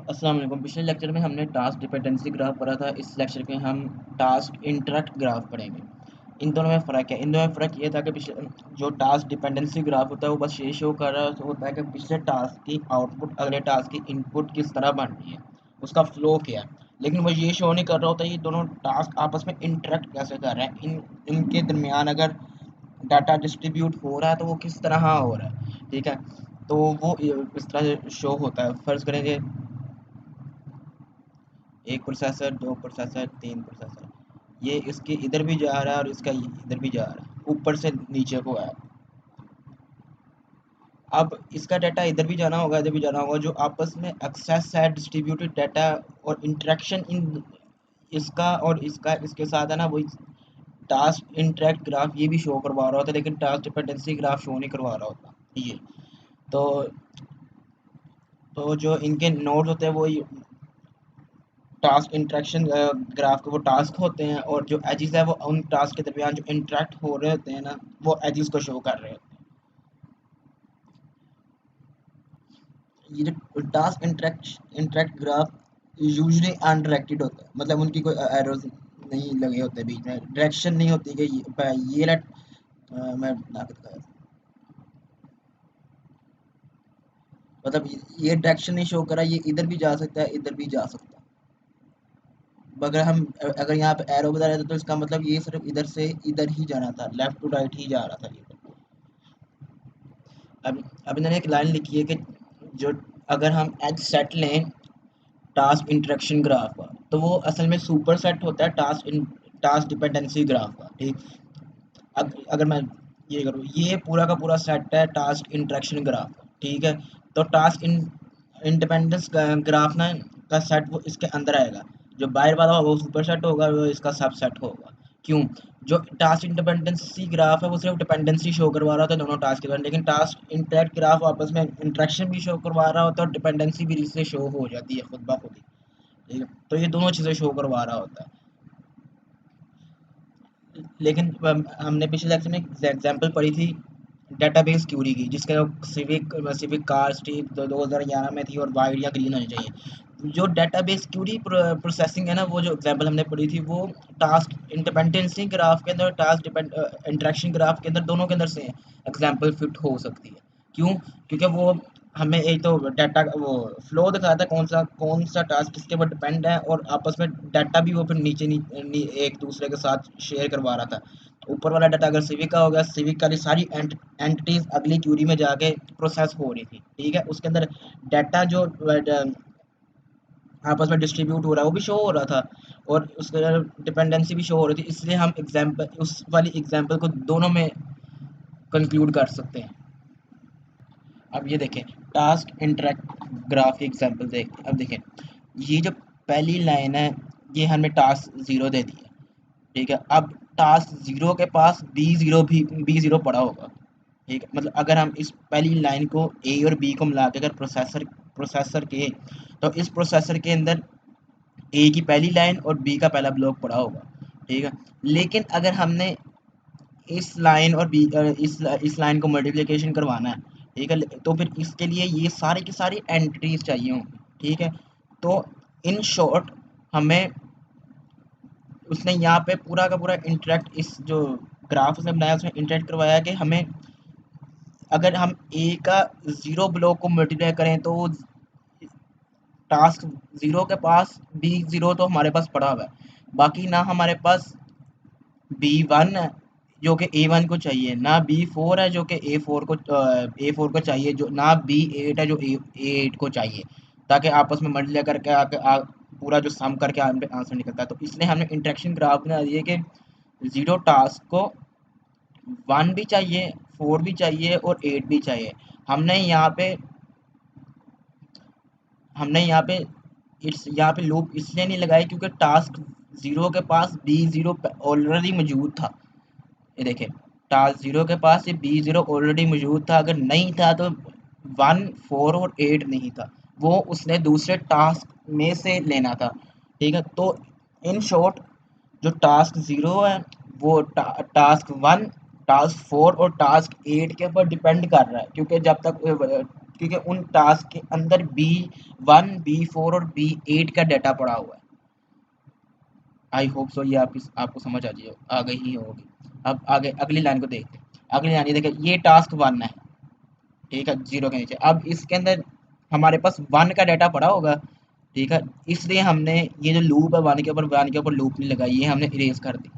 अस्सलाम वालेकुम। पिछले लेक्चर में हमने टास्क डिपेंडेंसी ग्राफ पढ़ा था। इस लेक्चर में हम टास्क इंटरेक्ट ग्राफ पढ़ेंगे। इन दोनों में फ़र्क है। इन दोनों में फ़र्क ये था कि पिछले जो टास्क डिपेंडेंसी ग्राफ होता है वो बस ये शो कर रहा होता है कि पिछले टास्क की आउटपुट अगले टास्क की इनपुट किस तरह बन रही है, उसका फ्लो क्या है। लेकिन वो ये शो नहीं कर रहा होता ये दोनों टास्क आपस में इंटरेक्ट कैसे कर रहे हैं, इनके दरमियान अगर डाटा डिस्ट्रीब्यूट हो रहा है तो वो किस तरह हो रहा है। ठीक है, तो वो इस तरह शो होता है। फ़र्ज़ करेंगे एक प्रोसेसर, दो प्रोसेसर, तीन प्रोसेसर, ये इसके इधर भी जा रहा है और इसका इधर भी जा रहा है, ऊपर से नीचे को है। अब इसका डाटा इधर भी जाना होगा, इधर भी जाना होगा। जो आपस में एक्सेस है डिस्ट्रीब्यूटेड डाटा और इंटरेक्शन इन इसका और इसका इसके साथ है ना, वही टास्क इंटरेक्ट ग्राफ ये भी शो करवा रहा होता है, लेकिन टास्क डिपेंडेंसी ग्राफ शो नहीं करवा रहा होता ये। तो जो इनके नोड्स होते हैं वो टास्क इंटरेक्शन ग्राफ के वो टास्क होते हैं, और जो एजेस है वो उन टास्क के दरमियान जो इंटरेक्ट हो रहे होते हैं ना, वो एजेस को शो कर रहे होते हैं। ये जो task interact graph usually undirected होता है, मतलब उनकी कोई एरोज नहीं लगे होते, बीच में डायरेक्शन नहीं होती कि ये मैं बना के दिखाया, मतलब ये डायरेक्शन नहीं शो करा, ये इधर भी जा सकता है, इधर भी जा सकता है। अगर यहाँ पे एरो बता रहे थे तो इसका मतलब ये सिर्फ इधर से इधर ही जाना था, लेफ्ट टू राइट ही जा रहा था ये। अब इन्होंने एक लाइन लिखी है कि जो अगर हम एच सेट लें टास्क इंटरेक्शन ग्राफ का, तो वो असल में सुपर सेट होता है टास्क डिपेंडेंसी ग्राफ का। ठीक, अगर मैं ये करूँ, ये पूरा का पूरा सेट है टास्क इंटरेक्शन ग्राफ का। ठीक है, तो टास्क इंडिपेंडेंस ग्राफ ना का सेट वो इसके अंदर आएगा। जो बाहर वाला होगा वो सुपर सेट होगा, वो इसका सब सेट होगा। क्यों? जो टास्क इंडिपेंडेंसी ग्राफ है वो सिर्फ डिपेंडेंसी शो करवा रहा होता है दोनों टास्क के बाद, लेकिन टास्क इंटरेक्ट ग्राफ आपस में इंटरेक्शन भी शो करवा रहा होता है और डिपेंडेंसी भी इससे शो हो जाती है खुद ब खुद ही। ठीक है, तो ये दोनों चीज़ें शो करवा रहा होता है। लेकिन हमने पिछले लेक्चर में एग्जांपल पढ़ी थी डेटाबेस क्यूरी की, जिसके सिविक सिविक कार स्ट्रीट 2011 में थी और वाइड या ग्रीन होनी चाहिए। जो डेटाबेस क्यूरी प्रोसेसिंग है ना, वो जो एग्जांपल हमने पढ़ी थी वो टास्क इंडिपेंडेंसी ग्राफ के अंदर, टास्क इंटरेक्शन ग्राफ के अंदर, दोनों के अंदर से एग्जांपल फिट हो सकती है। क्यों? क्योंकि वो हमें एक तो डाटा वो फ्लो दिखाता है, कौन सा टास्क किसके ऊपर डिपेंड है, और आपस में डाटा भी वो फिर एक दूसरे के साथ शेयर करवा रहा था। ऊपर वाला डाटा अगर सिविक का हो गया, सिविक वाली सारी एंटिटीज अगली क्यूरी में जाके प्रोसेस हो रही थी। ठीक है, उसके अंदर डाटा जो आपस में डिस्ट्रीब्यूट हो रहा है वो भी शो हो रहा था, और उसके अंदर डिपेंडेंसी भी शो हो रही थी। इसलिए हम एग्जाम्पल उस वाली एग्जाम्पल को दोनों में कंक्लूड कर सकते हैं। अब ये देखें, टास्क इंटरेक्ट ग्राफ की एग्जांपल देखते हैं। अब देखें, ये जो पहली लाइन है ये हमें टास्क ज़ीरो दे दी है। ठीक है, अब टास्क ज़ीरो के पास बी ज़ीरो पड़ा होगा। ठीक है, मतलब अगर हम इस पहली लाइन को ए और बी को मिला के अगर प्रोसेसर के, तो इस प्रोसेसर के अंदर ए की पहली लाइन और बी का पहला ब्लॉक पड़ा होगा। ठीक है, लेकिन अगर हमने इस लाइन और इस लाइन को मल्टीप्लिकेशन करवाना है, ठीक है, तो फिर इसके लिए ये सारी की सारी एंट्रीज चाहिए होंगी। ठीक है, तो इन शॉर्ट हमें उसने यहाँ पे पूरा का पूरा इंटरेक्ट, इस जो ग्राफ उसने बनाया उसमें इंटरेक्ट करवाया कि हमें अगर हम ए का ज़ीरो ब्लॉक को मल्टीप्लाई करें तो टास्क ज़ीरो के पास बी ज़ीरो तो हमारे पास पड़ा हुआ है, बाकी ना हमारे पास बी1 है जो कि ए1 को चाहिए, ना बी4 है जो कि ए4 को चाहिए, जो ना बी8 है जो ए8 को चाहिए, ताकि आपस में मल्टीप्लाई करके पूरा जो सम करके आंसर निकलता है। तो इसलिए हमने इंटरेक्शन ग्राफ में दिए कि जीरो टास्क को 1 भी चाहिए, 4 भी चाहिए और 8 भी चाहिए। हमने यहाँ पे हमने यहाँ पे लूप इसलिए नहीं लगाई क्योंकि टास्क ज़ीरो के पास बी ज़ीरो ऑलरेडी मौजूद था। ये देखें, टास्क ज़ीरो के पास ये बी ज़ीरो ऑलरेडी मौजूद था। अगर नहीं था तो 1, 4 और 8 नहीं था, वो उसने दूसरे टास्क में से लेना था। ठीक है, तो इन शॉर्ट जो टास्क ज़ीरो है वो टास्क 1, टास्क 4 और टास्क 8 के ऊपर डिपेंड कर रहा है, क्योंकि जब तक क्योंकि उन टास्क के अंदर B1 B4 और B8 का डाटा पड़ा हुआ है। आई होप सो ये आपको समझ आ गई ही होगी। अब आगे अगली लाइन को देखते हैं। अगली लाइन ये देखिए, ये टास्क 1 है, ठीक है, 0 के नीचे। अब इसके अंदर हमारे पास 1 का डाटा पड़ा होगा, ठीक है, इसलिए हमने ये जो लूप है 1 के ऊपर लूप नहीं लगाई, ये हमने इरेज कर दी।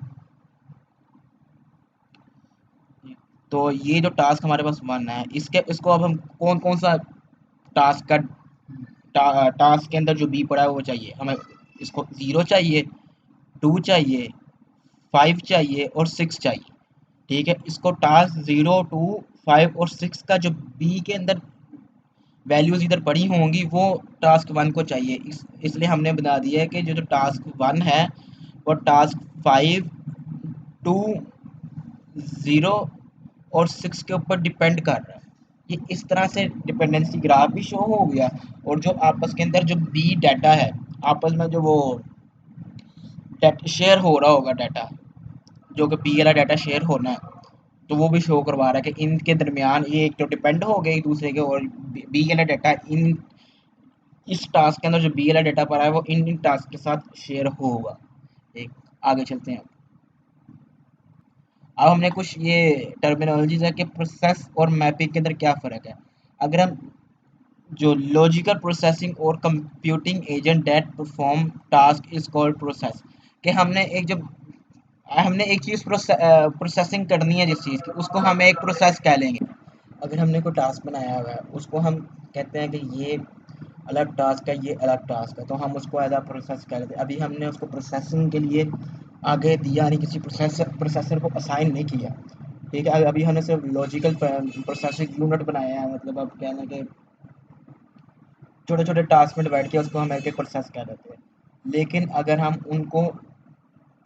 तो ये जो टास्क हमारे पास 1 है, इसको अब हम कौन कौन सा टास्क का टास्क के अंदर जो बी पड़ा है वो चाहिए हमें। इसको 0 चाहिए, 2 चाहिए, 5 चाहिए और 6 चाहिए, ठीक है। इसको टास्क 0 2 5 और 6 का जो बी के अंदर वैल्यूज इधर पड़ी होंगी वो टास्क 1 को चाहिए। इसलिए हमने बता दिया है कि जो जो टास्क 1 है वो टास्क 5 2 0 और 6 के ऊपर डिपेंड कर रहा है। ये इस तरह से डिपेंडेंसी ग्राफ भी शो हो गया, और जो आपस के अंदर जो बी डाटा है, आपस में जो वो शेयर हो रहा होगा डाटा, जो कि बी वाला डाटा शेयर होना है, तो वो भी शो करवा रहा है कि इनके दरमियान ये एक तो डिपेंड हो गए एक दूसरे के, और बी वाला डाटा इन इस टास्क के अंदर जो बी वाला डाटा पड़ा है वो इन टास्क के साथ शेयर होगा। एक आगे चलते हैं। अब हमने कुछ ये टर्मिनोलॉजीज है कि प्रोसेस और मैपिंग के अंदर क्या फ़र्क है। अगर हम जो लॉजिकल प्रोसेसिंग और computing agent that perform task is called process, कि हमने एक चीज़ प्रोसेसिंग करनी है जिस चीज़ की, उसको हम एक प्रोसेस कह लेंगे। अगर हमने कोई टास्क बनाया हुआ है उसको हम कहते हैं कि ये अलग टास्क है, ये अलग टास्क है, तो हम उसको एज अ प्रोसेस कह लेते हैं। अभी हमने उसको प्रोसेसिंग के लिए आगे दिया नहीं, किसी प्रोसेसर को असाइन नहीं किया, ठीक है। अभी हमने सिर्फ लॉजिकल प्रोसेसिंग यूनिट बनाया है, मतलब अब कहना कि छोटे छोटे टास्क में डिवाइड किया, उसको हम एक एक प्रोसेस कह देते हैं। लेकिन अगर हम उनको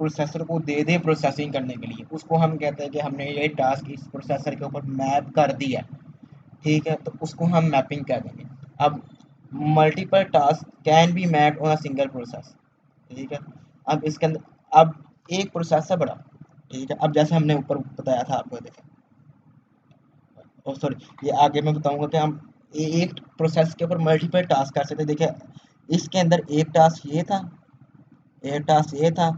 प्रोसेसर को दे दें प्रोसेसिंग करने के लिए, उसको हम कहते हैं कि हमने ये टास्क इस प्रोसेसर के ऊपर मैप कर दिया, ठीक है, तो उसको हम मैपिंग कह देंगे। अब multiple task can be mapped on a single process, ठीक है। अब इसके अंदर अब एक प्रोसेसर बड़ा, ठीक है। अब जैसे हमने ऊपर बताया था आपको, देखें, सॉरी, ये आगे मैं बताऊंगा कि हम एक प्रोसेस के ऊपर मल्टीपल टास्क कर सकते हैं। देखिए, इसके अंदर एक टास्क ये था, एक टास्क ये था,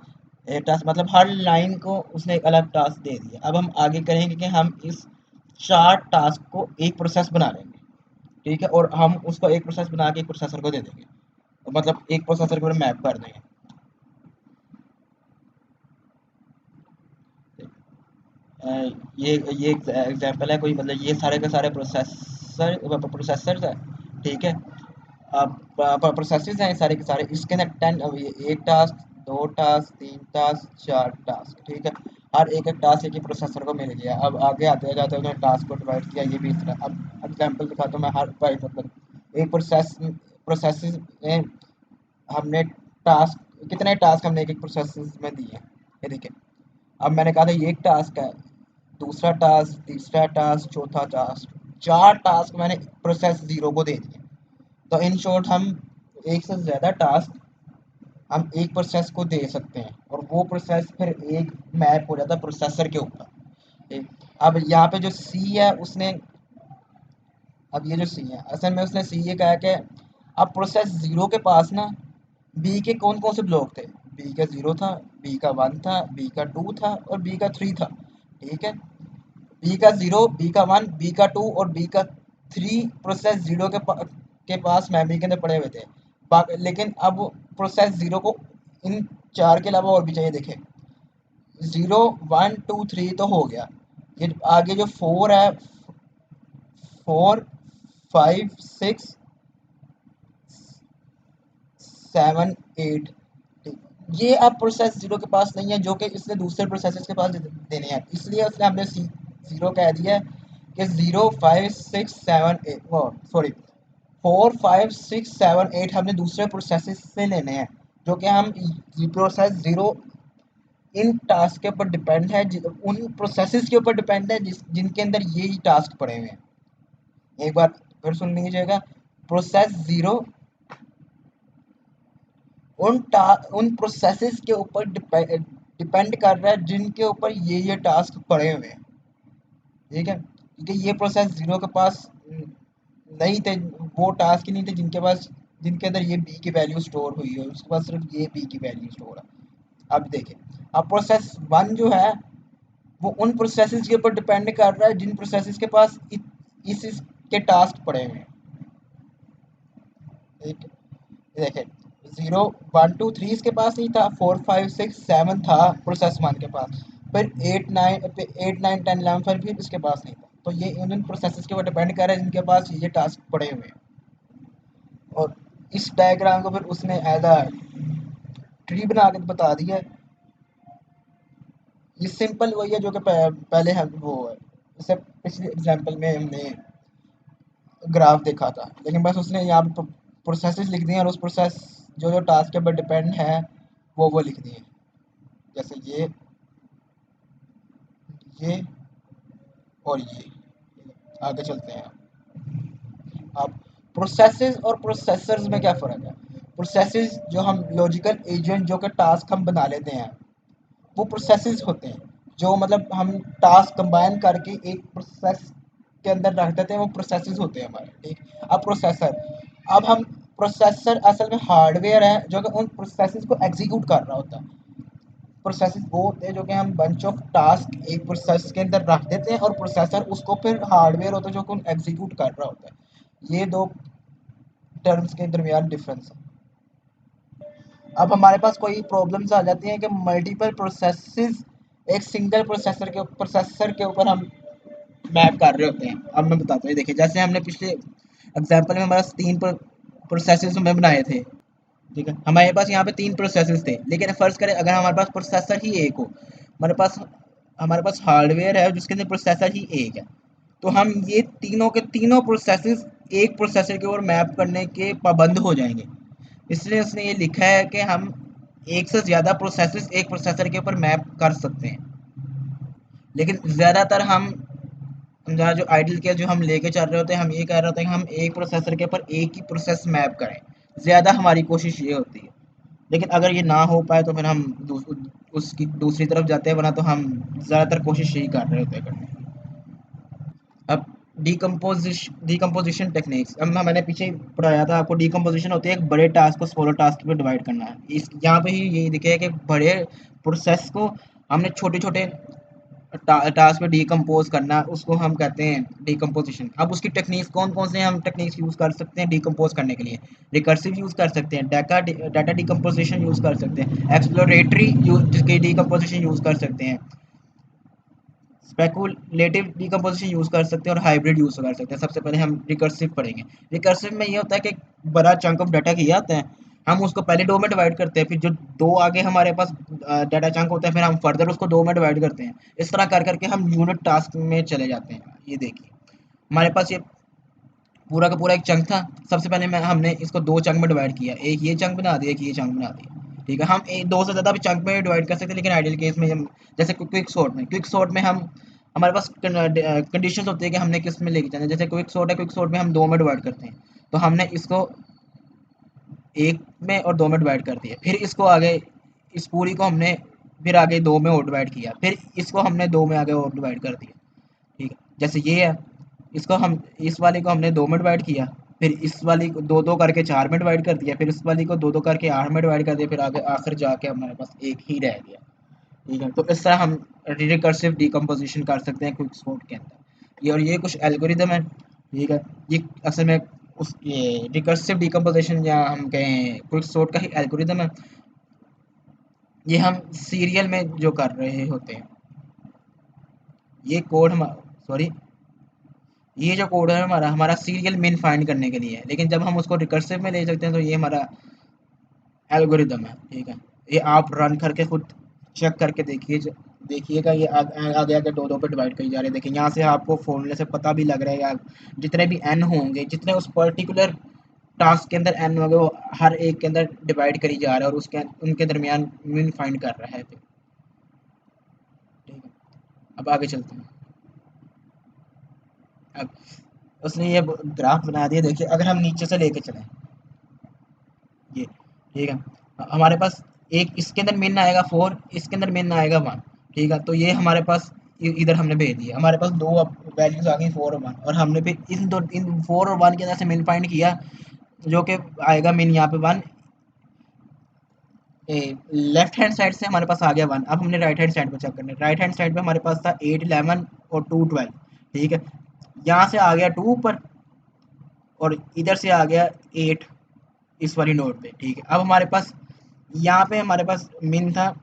एक टास्क, मतलब हर लाइन को उसने एक अलग टास्क दे दिया। अब हम आगे करेंगे कि हम इस 4 टास्क को एक प्रोसेस बना लेंगे, ठीक है, और हम उसको एक प्रोसेस बना के एक प्रोसेसर को दे देंगे, तो मतलब एक प्रोसेसर को मैप कर देंगे। अ, ये एग्जांपल है कोई, मतलब ये सारे के सारे प्रोसेसर्स है, ठीक है। अब प्रोसेसेस हैं सारे के सारे, इसके अंदर 10, एक टास्क, 2 टास्क 3 टास्क 4 टास्क, ठीक है। हर एक एक टास्क एक ही प्रोसेसर को मिल गया। अब आगे आते जाते उन्होंने टास्क को डिवाइड किया, ये भी इस तरह। अब एग्जांपल दिखाता हूँ मैं, हर बाई मतलब एक प्रोसेस में हमने टास्क, कितने टास्क हमने एक एक प्रोसेस में दिए, ये देखिए। अब मैंने कहा था ये एक टास्क है, दूसरा टास्क, तीसरा टास्क, चौथा टास्क, 4 टास्क मैंने प्रोसेस 0 को दे दिए। तो इन शॉर्ट हम एक से ज़्यादा टास्क हम एक प्रोसेस को दे सकते हैं, और वो प्रोसेस फिर एक मैप हो जाता है प्रोसेसर के ऊपर, ठीक। अब यहाँ पे जो सी है उसने, अब ये जो सी है असल में उसने सी ये कहा कि अब प्रोसेस 0 के पास ना बी के कौन कौन से ब्लॉक थे। बी का 0 था, बी का 1 था, बी का 2 था और बी का 3 था, ठीक है। बी का 0, बी का 1, बी का 2 और बी का 3 प्रोसेस 0 के पास मेमोरी के अंदर पड़े हुए थे। लेकिन अब प्रोसेस 0 को इन 4 के अलावा और भी चाहिए। देखें, 0 1 2 3 तो हो गया, ये आगे जो 4 है, 4 5 6 7 8, ये अब प्रोसेस 0 के पास नहीं है, जो कि इसने दूसरे प्रोसेस के पास देने हैं, इसलिए उसने हमने 0 कह दिया कि 0 5 6 7 8, सॉरी 4 5 6 7 8 हमने दूसरे प्रोसेस से लेने हैं, जो कि हम प्रोसेस 0 इन टास्क के ऊपर डिपेंड है, उन प्रोसेसेस के ऊपर डिपेंड है जिनके अंदर ये ही टास्क पड़े हुए हैं। एक बार फिर सुन लीजिएगा, प्रोसेस 0 उन प्रोसेसेस के ऊपर डिपेंड कर रहा है जिनके ऊपर ये टास्क पड़े हुए हैं, ठीक है। क्योंकि ये प्रोसेस 0 के पास नहीं थे, वो टास्क ही नहीं थे जिनके अंदर ये बी की वैल्यू स्टोर हुई है, उसके पास सिर्फ ये बी की वैल्यू स्टोर है। अब देखिए, अब प्रोसेस वन जो है वो उन प्रोसेसेस के ऊपर डिपेंड कर रहा है जिन प्रोसेसेस के पास इस के टास्क पड़े हुए हैं। ठीक है, देखे 0 1 2 3 इसके पास नहीं था, 4 5 6 7 था प्रोसेस वन के पास, फिर 8 9 10 11 फिर इसके पास नहीं था। तो ये इन प्रोसेसेस के ऊपर डिपेंड कर रहा है जिनके पास ये टास्क पड़े हुए हैं। और इस डायग्राम को फिर उसने एज अ ट्री बना के बता दिया है। ये सिंपल वही है जो कि पहले हम वो है, जैसे पिछले एग्जांपल में हमने ग्राफ देखा था, लेकिन बस उसने यहाँ पे प्रोसेसेस लिख दिए और उस प्रोसेस जो जो टास्क के ऊपर डिपेंड है वो लिख दिए। जैसे ये और ये। आगे चलते हैं। अब प्रोसेसेस और प्रोसेसर्स में क्या फ़र्क है? प्रोसेसेस जो हम लॉजिकल एजेंट जो कि टास्क हम बना लेते हैं वो प्रोसेसेस होते हैं, जो मतलब हम टास्क कंबाइन करके एक प्रोसेस के अंदर रख देते हैं, वो प्रोसेसेस होते हैं हमारे। ठीक, अब प्रोसेसर असल में हार्डवेयर है जो कि उन प्रोसेसेस को एग्जीक्यूट कर रहा होता है। प्रोसेसेस वो होते हैं जो कि हम बंच ऑफ टास्क एक प्रोसेस के अंदर रख देते हैं और प्रोसेसर उसको फिर हार्डवेयर होता है जो कि एग्जीक्यूट कर रहा होता है। ये दो टर्म्स के दरमियान डिफरेंस है। अब हमारे पास कोई प्रॉब्लम्स आ जाती हैं कि मल्टीपल प्रोसेसेस एक सिंगल प्रोसेसर के ऊपर हम मैप कर रहे होते हैं। अब मैं बताता हूँ, देखिए जैसे हमने पिछले एग्जांपल में हमारे पास तीन प्रोसेसेस हमें बनाए थे। ठीक है, हमारे पास यहाँ पे तीन प्रोसेसेस थे, लेकिन फर्ज करें अगर हमारे पास प्रोसेसर ही एक हो, हमारे पास हार्डवेयर है जिसके अंदर प्रोसेसर ही एक है, तो हम ये तीनों के तीनों प्रोसेसेस एक प्रोसेसर के ऊपर मैप करने के पाबंद हो जाएंगे। इसलिए उसने ये लिखा है कि हम एक से ज़्यादा प्रोसेसेस एक प्रोसेसर के ऊपर मैप कर सकते हैं, लेकिन ज़्यादातर हम जहाँ जो आइडियल केस जो हम लेके चल रहे होते हैं, हम ये कह रहे होते हैं कि हम एक प्रोसेसर के ऊपर एक ही प्रोसेस मैप करें। ज़्यादा हमारी कोशिश ये होती है, लेकिन अगर ये ना हो पाए तो फिर हम उसकी दूसरी तरफ जाते हैं, वरना तो हम ज़्यादातर कोशिश यही कर रहे होते हैं करने की। अब डिकम्पोजिशन टेक्निक्स, अब मैंने पीछे पढ़ाया था आपको। डिकम्पोजिशन होती है एक बड़े टास्क को स्मॉलर टास्क में डिवाइड करना है। इस यहाँ पे ही यही दिखे है कि बड़े प्रोसेस को हमने छोटे छोटे टास्क में डिकम्पोज करना, उसको हम कहते हैं डिकम्पोजिशन। अब उसकी टेक्निक्स कौन कौन से हम टेक्निक्स यूज़ कर सकते हैं डिकम्पोज करने के लिए? रिकर्सिव यूज़ कर सकते हैं, डाटा डिकम्पोजिशन यूज़ कर सकते हैं, एक्सप्लोरेटरी डिकम्पोजिशन यूज़ कर सकते हैं, स्पेकुलेटिव डिकम्पोजिशन यूज़ कर सकते हैं और हाइब्रिड यूज़ कर सकते हैं। सबसे पहले हम रिकर्सिव पढ़ेंगे। रिकर्सिव में ये होता है कि बड़ा चंक ऑफ डाटा किया होता है, हम उसको पहले दो में डिवाइड करते हैं, फिर जो दो आगे हमारे पास डाटा चंक होता है फिर हम फर्दर उसको दो में डिवाइड करते हैं। इस तरह कर करके हम यूनिट टास्क में चले जाते हैं। ये देखिए, हमारे पास ये पूरा का पूरा एक चंक था। सबसे पहले हमने इसको दो चंक में डिवाइड किया, एक ये चंक बना दिया, एक ये चंक बना दिया। ठीक है, हम दो से ज़्यादा भी चंक में डिवाइड कर सकते हैं, लेकिन आइडियल केस में हम जैसे क्विक सॉर्ट में हम हमारे पास कंडीशंस होती है कि हमने किस में लेके जाना है। जैसे क्विक सॉर्ट में हम दो में डिवाइड करते हैं, तो हमने इसको एक में और दो में डिवाइड कर दिया, फिर इसको आगे इस पूरी को हमने फिर आगे दो में और डिवाइड किया, फिर इसको हमने दो में आगे और डिवाइड कर दिया। ठीक है, जैसे ये है, इसको हम इस वाले को हमने दो में डिवाइड किया, फिर इस वाली को दो दो करके चार में डिवाइड कर दिया, फिर इस वाली को दो दो करके आठ में डिवाइड कर दिया, फिर आगे आखिर जाके हमारे पास एक ही रह गया। ठीक है, तो इस तरह हम रिकर्सिव डिकम्पोजिशन कर सकते हैं क्विक सॉर्ट के अंदर। ये और ये कुछ एल्गोरिदम है। ठीक है, ये असल में उस ये रिकर्सिव डिकम्पोजिशन या हम कहें क्विक सॉर्ट का ही एल्गोरिदम है। ये हम सीरियल में जो कर रहे होते हैं, ये कोड हम सॉरी ये जो कोड है हमारा हमारा सीरियल मिन फाइंड करने के लिए है, लेकिन जब हम उसको रिकर्सिव में ले सकते हैं तो ये हमारा एल्गोरिदम है। ठीक है, ये आप रन करके खुद चेक करके देखिएगा, ये आगे आगे दो दो पे डिवाइड करी जा रहे हैं। देखिए यहाँ से आपको फॉर्मूले से पता भी लग रहा है यार, जितने भी एन होंगे, जितने उस पर्टिकुलर टास्क के अंदर एन होंगे, वो हर एक के अंदर डिवाइड करी जा रहा है और उसके उनके दरमियान मिन फाइंड कर रहा है फिर। ठीक है, अब आगे चलते हैं। अब उसने ये ग्राफ बना दिया, देखिए अगर हम नीचे से लेके चलें ये। ठीक है, हमारे पास एक इसके अंदर मिन आएगा 4, इसके अंदर मिन आएगा 1। ठीक है, तो ये हमारे पास इधर हमने भेज दिया, हमारे पास दो वैल्यूज आ गई 4 और 1, और हमने फिर इन 4 और 1 के अंदर से मिन फाइंड किया, जो कि आएगा मिन यहाँ पे 1, लेफ्ट हैंड साइड से हमारे पास आ गया 1। अब हमने राइट हैंड साइड पे चेक करना है। राइट हैंड साइड पे हमारे पास था 8 11 और 2 12, ठीक है। यहाँ से आ गया 2 ऊपर और इधर से आ गया 8 इस वाली नोट पे, ठीक है। अब हमारे पास यहाँ पे हमारे पास मिन था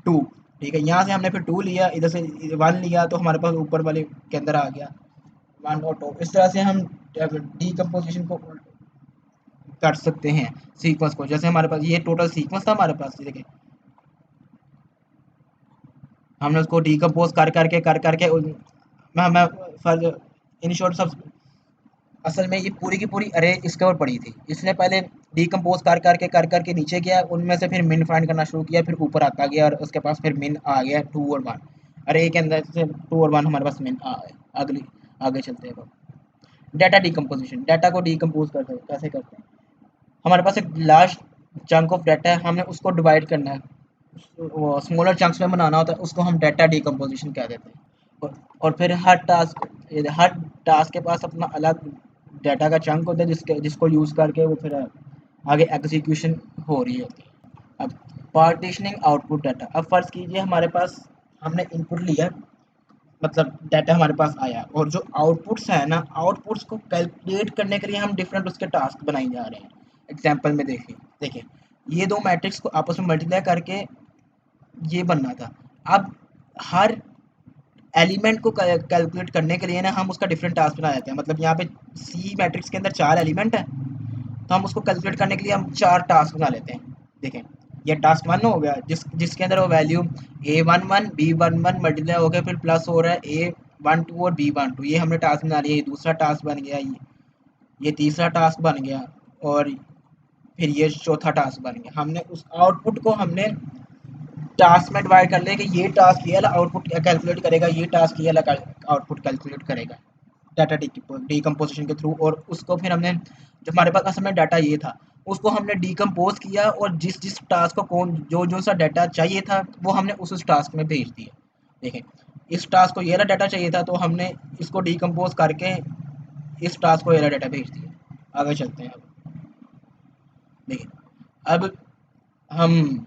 2, ठीक है। यहाँ से हमने फिर 2 लिया, इधर से 1 लिया, तो हमारे पास ऊपर वाले के अंदर आ गया 1 और 2। इस तरह से हम डीकम्पोजिशन को कर सकते हैं सीक्वेंस को। जैसे हमारे पास ये टोटल सीक्वेंस था हमारे पास, देखिए हमने उसको डीकम्पोज कर करके मैं फर्ज इन शॉर्ट सब असल में ये पूरी की पूरी अरे इसके ऊपर पड़ी थी। इसने पहले डीकम्पोज कर करके नीचे गया, उनमें से फिर मिन फाइंड करना शुरू किया, फिर ऊपर आता गया और उसके पास फिर मिन आ गया 2 और 1। अरे के अंदर से 2 और 1 हमारे पास मिन आ गया। अगली आगे चलते हैं। डाटा डीकम्पोजिशन, डाटा को डीकम्पोज करते कैसे करते हैं। हमारे पास एक लार्ज चंक ऑफ डाटा है, हमें उसको डिवाइड करना है, वो स्मॉलर चंक्स में बनाना होता है, उसको हम डाटा डीकम्पोजिशन कह देते हैं। और फिर हर टास्क के पास अपना अलग डाटा का चंक होता है, जिसको यूज़ करके वो फिर आगे एग्जीक्यूशन हो रही होती है। अब पार्टीशनिंग आउटपुट डाटा। अब फर्ज कीजिए हमारे पास हमने इनपुट लिया, मतलब डाटा हमारे पास आया, और जो आउटपुट्स है ना, आउटपुट्स को कैलकुलेट करने के लिए हम डिफरेंट उसके टास्क बनाए जा रहे हैं। एग्जाम्पल में देखिए देखिए ये दो मैट्रिक्स को आपस में मल्टीप्लाई करके ये बनना था। अब हर एलिमेंट को कैलकुलेट करने के लिए ना हम उसका डिफरेंट टास्क बना देते हैं। मतलब यहाँ पे सी मैट्रिक्स के अंदर 4 एलिमेंट है, तो हम उसको कैलकुलेट करने के लिए हम 4 टास्क बना लेते हैं। देखें ये टास्क 1 हो गया, जिसके अंदर वो वैल्यू A11 B11 मल्टीप्लाई हो गया, फिर प्लस हो रहा है A12 और B12, ये हमने टास्क बना लिया। ये दूसरा टास्क बन गया, ये तीसरा टास्क बन गया, और फिर ये चौथा टास्क बन गया। हमने उस आउटपुट को हमने टास्क में डिवाइड कर लिया कि ये टास्क ये वाला आउटपुट कैलकुलेट करेगा, ये टास्क ये वाला आउटपुट कैलकुलेट करेगा डाटा डीकम्पोजिशन के थ्रू। और उसको फिर हमने, जो हमारे पास असल में डाटा ये था, उसको हमने डीकम्पोज किया, और जिस जिस टास्क को कौन जो जो सा डाटा चाहिए था वो हमने उस टास्क में भेज दिया। देखें इस टास्क को ये वाला डाटा चाहिए था, तो हमने इसको डीकम्पोज करके इस टास्क को ये वाला डाटा भेज दिया। आगे चलते हैं। अब देखिए अब हम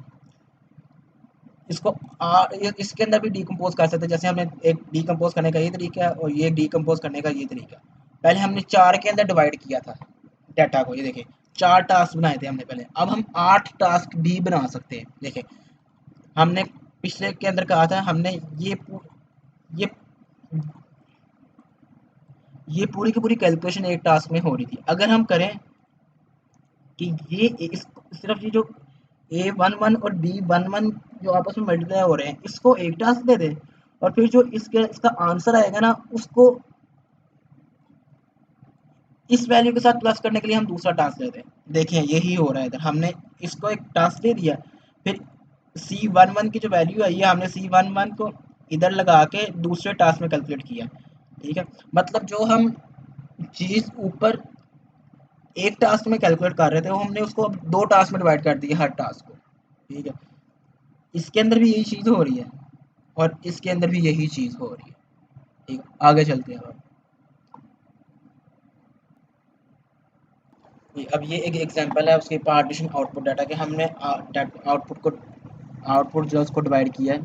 इसको इसके अंदर भी डीकम्पोज कर सकते हैं। जैसे हमने एक डीकम्पोज करने का ये तरीका है, और ये डीकम्पोज करने का ये तरीका है। पहले हमने 4 के अंदर डिवाइड किया था डाटा को, ये देखिए 4 टास्क बनाए थे हमने पहले। अब हम 8 टास्क भी बना सकते हैं। देखिए हमने पिछले के अंदर कहा था, हमने ये ये पूरी की पूरी कैलकुलेशन एक टास्क में हो रही थी। अगर हम करें कि ये सिर्फ ये जो A11 और B11 जो आपस में मल्टीप्लाई हो रहे हैं, इसको एक टास्क दे दे, और फिर जो इसका आंसर आएगा ना, उसको इस वैल्यू के साथ प्लस करने के लिए हम दूसरा टास्क देते हैं। देखिए यही हो रहा है इधर, हमने इसको एक टास्क दे दिया, फिर C11 की जो वैल्यू आई है, हमने C11 को इधर लगा के दूसरे टास्क में कैलकुलेट किया, ठीक है। मतलब जो हम चीज़ ऊपर एक टास्क में कैलकुलेट कर रहे थे, वो हमने उसको अब 2 टास्क में डिवाइड कर दिया हर टास्क को, ठीक है। इसके अंदर भी यही चीज़ हो रही है, और इसके अंदर भी यही चीज़ हो रही है, ठीक है। आगे चलते हैं। अब ये एक एग्जांपल है उसके पार्टीशन आउटपुट डाटा के। हमने आउटपुट जो उसको डिवाइड किया है,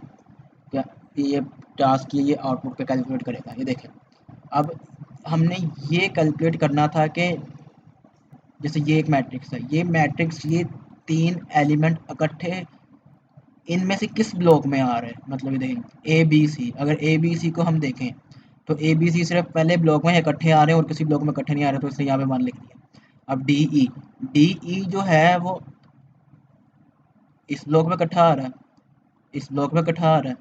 क्या ये टास्क ये आउटपुट पे कैलकुलेट करेगा। ये देखें अब हमने ये कैलकुलेट करना था कि जैसे ये एक मैट्रिक्स है, ये मैट्रिक्स ये 3 एलिमेंट इकट्ठे इनमें से किस ब्लॉक में आ रहे हैं। मतलब ये देखें ए बी सी, अगर ए बी सी को हम देखें तो ए बी सी सिर्फ पहले ब्लॉक में इकट्ठे आ रहे हैं और किसी ब्लॉक में इकट्ठे नहीं आ रहे, तो इसलिए यहाँ पे 1 लिख दिया। अब डी ई जो है वो इस ब्लॉक में इकट्ठा आ रहा है, इस ब्लॉक में इकट्ठा आ रहा है,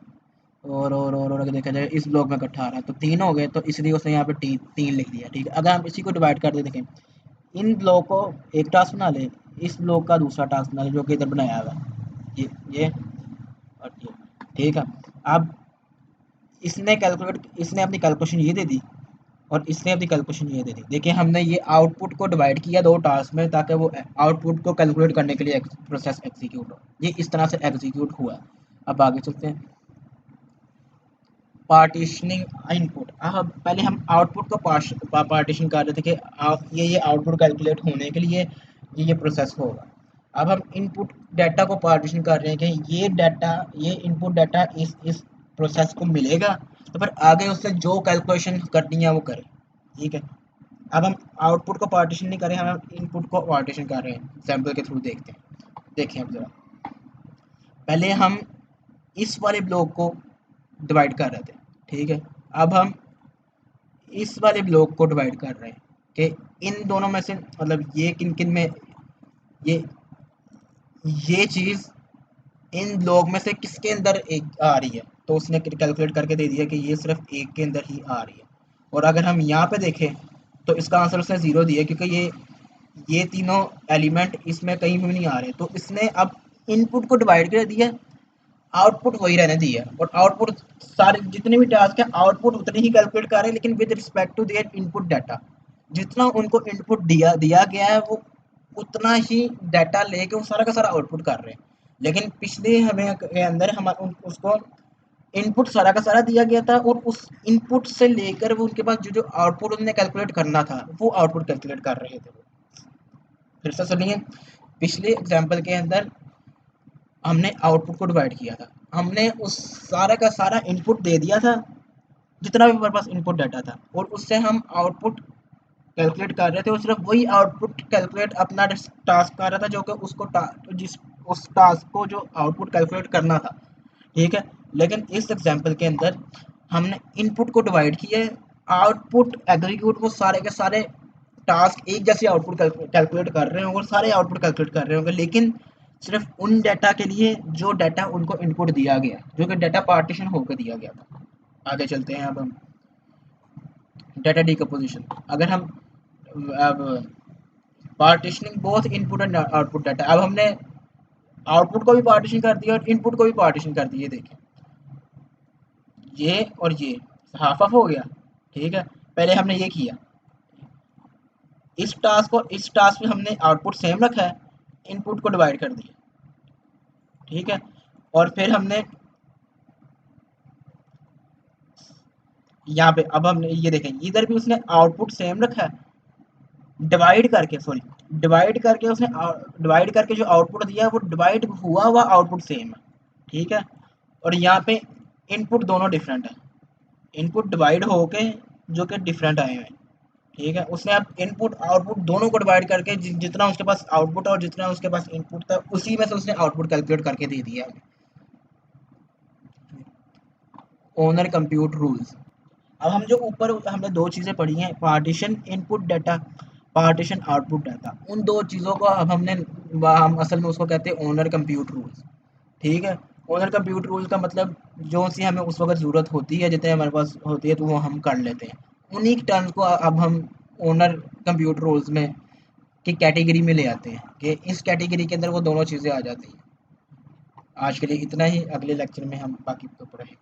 और अगर देखा जाए इस ब्लॉक में इकट्ठा आ रहा है, तो 3 हो गए, तो इसलिए उसने यहाँ पे 3 लिख दिया, ठीक है। अगर हम इसी को डिवाइड कर दे, देखें इन ब्लॉक को एक टास्क बना ले, इस ब्लॉक का दूसरा टास्क बना ले, जो कि इधर बनाया हुआ है, ये और ये, ठीक है। अब इसने अपनी कैलकुलेशन ये दे दी, और इसने अपनी कैलकुलेशन ये दे दी। देखिए हमने ये आउटपुट को डिवाइड किया 2 टास्क में, ताकि वो आउटपुट को कैलकुलेट करने के लिए प्रोसेस एग्जीक्यूट हो। ये इस तरह से एग्जीक्यूट हुआ। अब आगे चलते हैं। Partitioning input. अब पहले हम आउटपुट को पार्टीशन कर रहे थे कि ये आउटपुट कैलकुलेट होने के लिए ये प्रोसेस होगा। अब हम इनपुट डाटा को पार्टीशन कर रहे हैं कि ये डाटा, ये इनपुट डाटा इस प्रोसेस को मिलेगा, तो फिर आगे उससे जो कैलकुलेशन करनी है वो करें। ठीक है, अब हम आउटपुट को पार्टीशन नहीं कर रहे हैं, हम इनपुट को पार्टीशन कर रहे हैं। एग्जाम्पल के थ्रू देखते हैं। देखें अब जरा, पहले हम इस वाले ब्लॉक को डिवाइड कर रहे थे। ठीक है, अब हम इस वाले ब्लॉक को डिवाइड कर रहे हैं कि इन दोनों में से मतलब ये किन किन में ये ये चीज़ इन ब्लॉक में से किसके अंदर एक आ रही है। तो उसने कैलकुलेट करके दे दिया कि ये सिर्फ एक के अंदर ही आ रही है। और अगर हम यहाँ पे देखें तो इसका आंसर उसने ज़ीरो दिया, क्योंकि ये तीनों एलिमेंट इसमें कहीं भी नहीं आ रहे। तो इसने अब इनपुट को डिवाइड कर दिया, आउटपुट वही रहने दिया। और आउटपुट सारे जितने भी टास्क है आउटपुट उतने ही कैलकुलेट कर रहे हैं, लेकिन with respect to their input data. जितना उनको इनपुट दिया दिया गया है वो उतना ही डाटा लेके वो सारा का सारा आउटपुट कर रहे हैं। लेकिन पिछले हमें के अंदर हम उसको इनपुट सारा का सारा दिया गया था, और उस इनपुट से लेकर वो उनके पास जो जो आउटपुट उन्हें कैलकुलेट करना था वो आउटपुट कैलकुलेट कर रहे थे। फिर से सुनिए, पिछले एग्जाम्पल के अंदर हमने आउटपुट को डिवाइड किया था, हमने उस सारा का सारा इनपुट दे दिया था जितना भी हमारे पास इनपुट डाटा था, और उससे हम आउटपुट कैलकुलेट कर रहे थे। और सिर्फ वही आउटपुट कैलकुलेट अपना टास्क कर रहा था, जो कि उसको जिस उस टास्क को जो आउटपुट कैलकुलेट करना था। ठीक है, लेकिन इस एग्जांपल के अंदर हमने इनपुट को डिवाइड किया है, आउटपुट एग्जीक्यूट वो सारे के सारे टास्क एक जैसे आउटपुट कैलकुलेट कर रहे होंगे और सारे आउटपुट कैलकुलेट कर रहे होंगे, लेकिन सिर्फ उन डाटा के लिए जो डाटा उनको इनपुट दिया गया, जो कि डाटा पार्टीशन होकर दिया गया था। आगे चलते हैं अब हम डाटा डिकम्पोजिशन। अगर हम अब partitioning both input and output data, अब हमने आउटपुट को भी पार्टीशन कर दिया और इनपुट को भी पार्टीशन कर दिया। देखिए ये और ये हाफ हाफ हो गया। ठीक है, पहले हमने ये किया, इस टास्क में हमने आउटपुट सेम रखा है, इनपुट को डिवाइड कर दिया। ठीक है, और फिर हमने यहाँ पे अब हमने ये देखें, इधर भी उसने आउटपुट सेम रखा है, डिवाइड करके उसने डिवाइड करके जो आउटपुट दिया वो डिवाइड हुआ हुआ आउटपुट सेम है। ठीक है, और यहाँ पे इनपुट दोनों डिफरेंट है, इनपुट डिवाइड होके जो कि डिफरेंट आए हैं। ठीक है, उसने अब इनपुट आउटपुट दोनों को डिवाइड करके जितना उसके पास आउटपुट और जितना उसके पास इनपुट था उसी में से उसने आउटपुट कैलकुलेट करके दे दिया। Owner compute rules. अब हम जो ऊपर हमने दो चीज़ें पढ़ी हैं, partition input data, partition output data, उन दो चीज़ों को अब हम असल में उसको कहते हैं ओनर कंप्यूट रूल्स। ठीक है, ओनर कंप्यूट रूल्स का मतलब जो सी हमें उस वक्त ज़रूरत होती है, जितने हमारे पास होती है तो वो हम कर लेते हैं। उन्हीं टर्म्स को अब हम ओनर कंप्यूट रूल्स में की कैटेगरी में ले आते हैं कि इस कैटेगरी के अंदर वो दोनों चीज़ें आ जाती हैं। आज के लिए इतना ही, अगले लेक्चर में हम बाकी को पढ़ेंगे।